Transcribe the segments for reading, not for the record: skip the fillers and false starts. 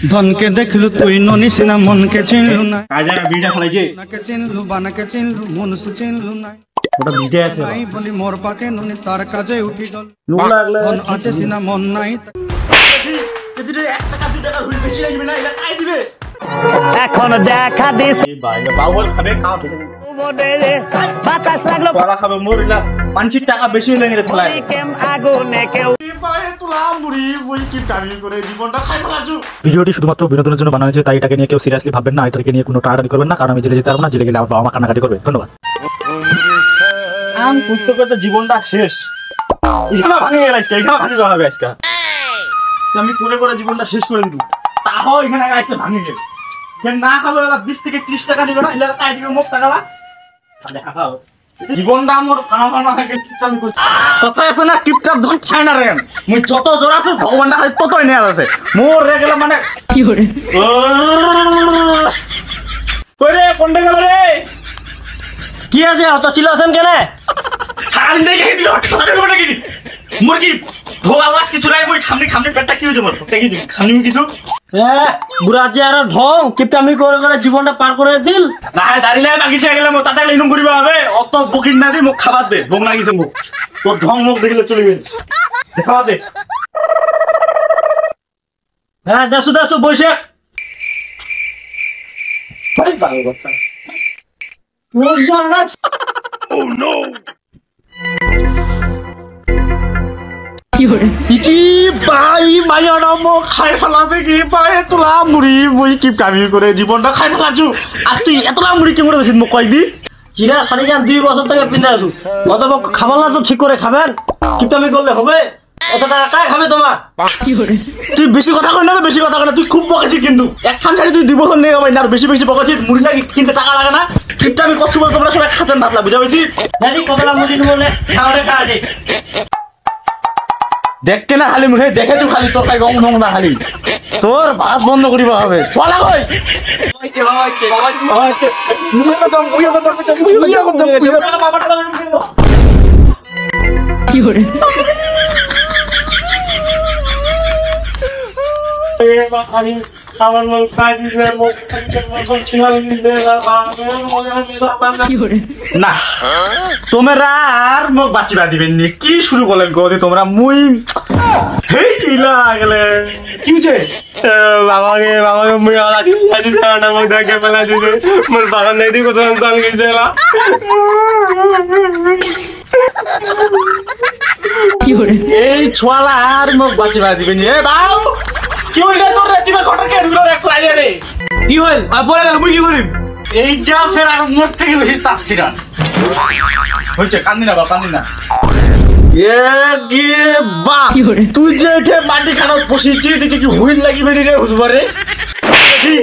ধনকে দেখলু তুই ননিস না মনকে চিনলু না কাজা বিড়া ফলাইছে নাকে চিনলু বানাকে চিনলু মনুষ চিনলু না ওটা বিড়া আছে নাই বলি মোর পাকে ননি তার কাজে উঠি গল নুন লাগলে ধন আছে সিনা মন নাই যদি 1 টাকা 2 টাকা হুল বেশি লাগবে না এটা কাই দিবে এখন দেখা দিস এই ভাই বাবুর খাবে খাও বাতাস লাগলো পালা খাবে মরিলা 5 টাকা বেশি হলে নিতে ফলাই কেম আগুনে কেউ ভিডিওটি শুধুমাত্র বিনোদনের জন্য বানানো হয়েছে, তাই এটাকে নিয়ে কেউ সিরিয়াসলি ভাববেন না, এটাকে নিয়ে কোনো টানাটানি করবেন না, কারণ আমি জেলে যেতে পারবো না, জেলে গেলে আমার বাবা মা কান্নাকাটি করবে। ধন্যবাদ। আম করতে করতে জীবনটা শেষ, এখানে ভাঙে গেল, এখানে ভাঙে যাবে আজকে আমি করে করে জীবনটা শেষ করে দিব, তাও এখানে আজকে ভাঙে গেল যে না খাবে 20 থেকে 30 টাকা দিবে না, এলাকা কাই দিবে মুখ টাকা দেখা খাও জীবনটা আমার কানা কানা হয়ে গেছে। আমি কথা আছে না টিপটাপ ধন খায় না রে, মুই যত জোর আছে ভগবানটা খালি ততই নেওয়া আছে মোর রে গেল মানে কি করে কই রে কোনটা গেল রে কি আছে অত চিল্লাছেন কেন? সারাদিন দেখে দিল টাকা দেব নাকি মোর কি ভোগ আওয়াজ কিছু নাই, মই খামনি খামনি পেটটা কি হইছে মোর দেখি দিন খামনি কিছু বুড়াজি আর ঢং কিপটামি করে করে জীবনটা পার করে দিল না দাঁড়িয়ে বাগিছে গেলে মো তাতে ইনুম করিবা হবে অত বকিন না দি মোক খাবার দে ভোগ লাগিছে মোক তোর ঢং মোক দেখিলে চলিবে দেখাবা দে হ্যাঁ দেশু দেশু বসে ভাই ভালো কথা কি ভাই মাইয়া নাম খাই ফেলাবে কি ভাই তোলা মুড়ি মুই কি কামি করে জীবনটা খাই ফেলাছু আর তুই এতলা মুড়ি কি মরে বেশি মোক কই দি চিরা শাড়ি গান 2 বছর থেকে পিন্ধে আছো অত খাবার না তো ঠিক করে খাবেন কিপটামি করলে হবে? এত টাকা কায় খাবে তোমার? তুই বেশি কথা কই না বেশি কথা কই না তুই খুব বকেছি কিন্তু একখান শাড়ি তুই 2 বছর নিয়ে যাবে না আর বেশি বেশি বকেছি মুড়ি লাগি কিনতে টাকা লাগে না কিপটামি করছু বলে তোমরা সবাই খাচ্ছেন ভাতলা বুঝা পেয়েছি জানি কতলা মুড়ি বলে খাওয়ারে খাওয়া আছে দেখতে না খালি মুখে দেখে তুই খালি তোর খাই রং রং না খালি তোর ভাত বন্ধ করিবা হবে চলা কই আমার মুখ খাই দিছে না তোমরা আর মুখ বাঁচিবা দিবেন নি কি শুরু করলেন গদি তোমরা মুই হেই কিলা গেলে কি হইছে বাবাকে মুই আলা দিছি না মুখ দেখে ফেলা দিছে মোর বাগান নাই দি কত সন্তান গইছেলা কি করে এই ছোয়ালা আর মুখ বাঁচিবা দিবেন এ বাউ কি হইছে তোর রাতিবা ঘটনা কে ঢুকলো এক লাইনে রে কি হইল আর বলে গেল মুই কি করিম এই যা ফের আর মোর থেকে বেশি তাচ্ছি না হইছে কান্দি না বা কান্দি না এ কি বা তুই যে এঠে মাটি খানাত বসিছি দেখি কি হুইল লাগিবে নি রে হুজবারে বেশি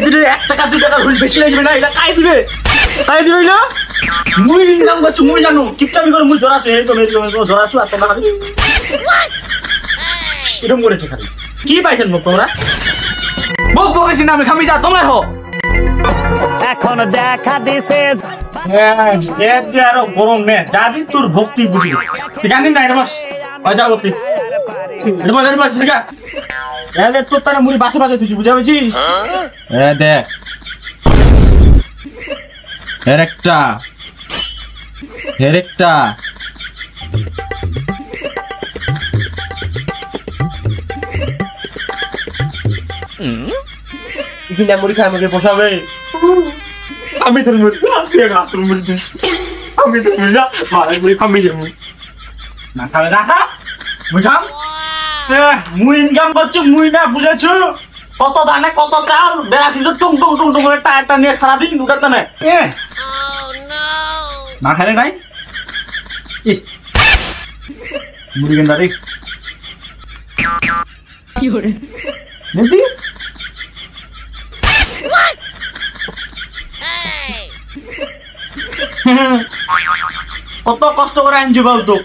যদি 1 টাকা 2 টাকা হুইল বেশি লাগিবে না এটা কাই দিবে না মুই ইনকাম করছি মুই জানো কিপটামি করে মুই জড়াছো এই তো মেরি জড়াছো আর তোমরা খালি এরকম করেছে খালি কি পাইছেন মুখ তোমরা বক বকেছি না আমি খামি যা তোমরা হো এখন দেখা দিছে আরো গরম নে যাদি তোর ভক্তি বুঝি তুই জানিস না এটা বাস যা বলতি ঠিক আছে তোর তারা মুড়ি বাসে বাজে তুই বুঝা পেয়েছি দেখ হেরেকটা কিনা মুড়ি খাই আমাকে পোষাবে আমি তোর মুড়ি আমি তোর মুড়ি না মারাই মুড়ি খামি যাবো না খাবে না খা বুঝাম মুই ইনকাম করছি মুই না বুঝেছো কত দানে কত চাল বেড়াছি তো টুং টুং টুং টুং করে টায়ারটা নিয়ে সারাদিন উঠাতে না না খালে নাই মুড়ি গেন্দা রে কি করে নেতি কত কষ্ট করে আনছি বল তো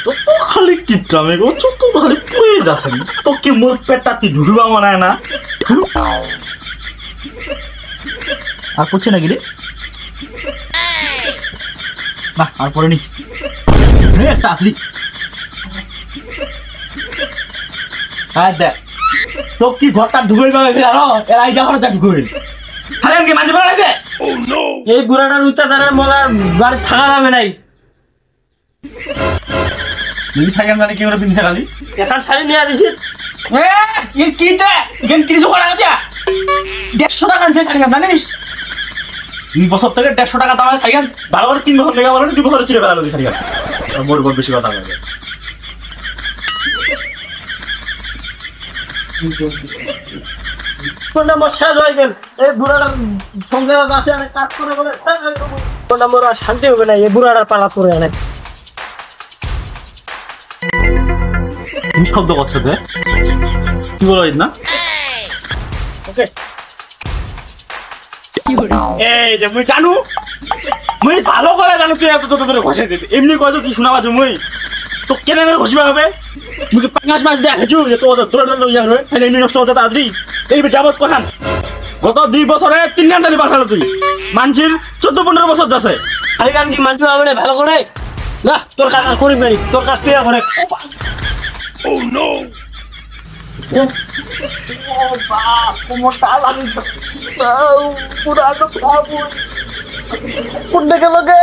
তো তো খালি কিট্টামে গো চোখ তো খালি পুয়ে যাচ্ছে তো কি মোর পেটটা তুই ঢুকবা মনে হয় না আর করছে নাকি রে না আর পরে নি টাকলি হ্যাঁ দেখ তো কি ঘরটা ঢুকে যাবে জানো এর আইডিয়া ঘরটা ঢুকে খালি আমাকে মাঝে পড়া লাগে এই বুড়াটার উত্তাচারের মজার বাড়ি থাকা যাবে নাই। তুমি খাই আমি কি করে পিনছে খালি এখন শাড়ি নিয়ে দিছি এর কি দে এখানে কিছু করা দিয়া 150 টাকা নিছে শাড়ি জানিস 2 বছর থেকে 150 টাকা দাম শাড়ি ভালো করে 3 বছর লেগে বলে 2 বছর ছিড়ে ফেলালো শাড়ি মোর বড় বেশি কথা বলে কোনটা মোর শেষ হয়ে গেল এই বুড়াটার সংসার আছে অনেক কাজ করে বলে কোনটা মোর আর শান্তি হবে না এই বুড়াটার পালা করে অনেক শব্দ করছে তে কি বলো না ওকে এই যে মুই জানু মুই ভালো করে জানু তুই এত যত করে ঘষে দিতে এমনি কয় তো কি শোনা পাচ্ছ মুই তো কেন করে ঘষিবা হবে মুই কি পাঁচ মাস দেখেছু যে তো তোর লইয়া রে তাহলে এমনি নষ্ট হচ্ছে তাড়াতাড়ি এই যাবত কোথান গত 2 বছরে 3 গান তালি পাঠালো তুই মানছির 14-15 বছর যাচ্ছে খালি গান কি মানতে হবে না ভালো করে না তোর কাজ করিস নাই তোর কাজ তুই করে Oh no! কোনটা গেল গে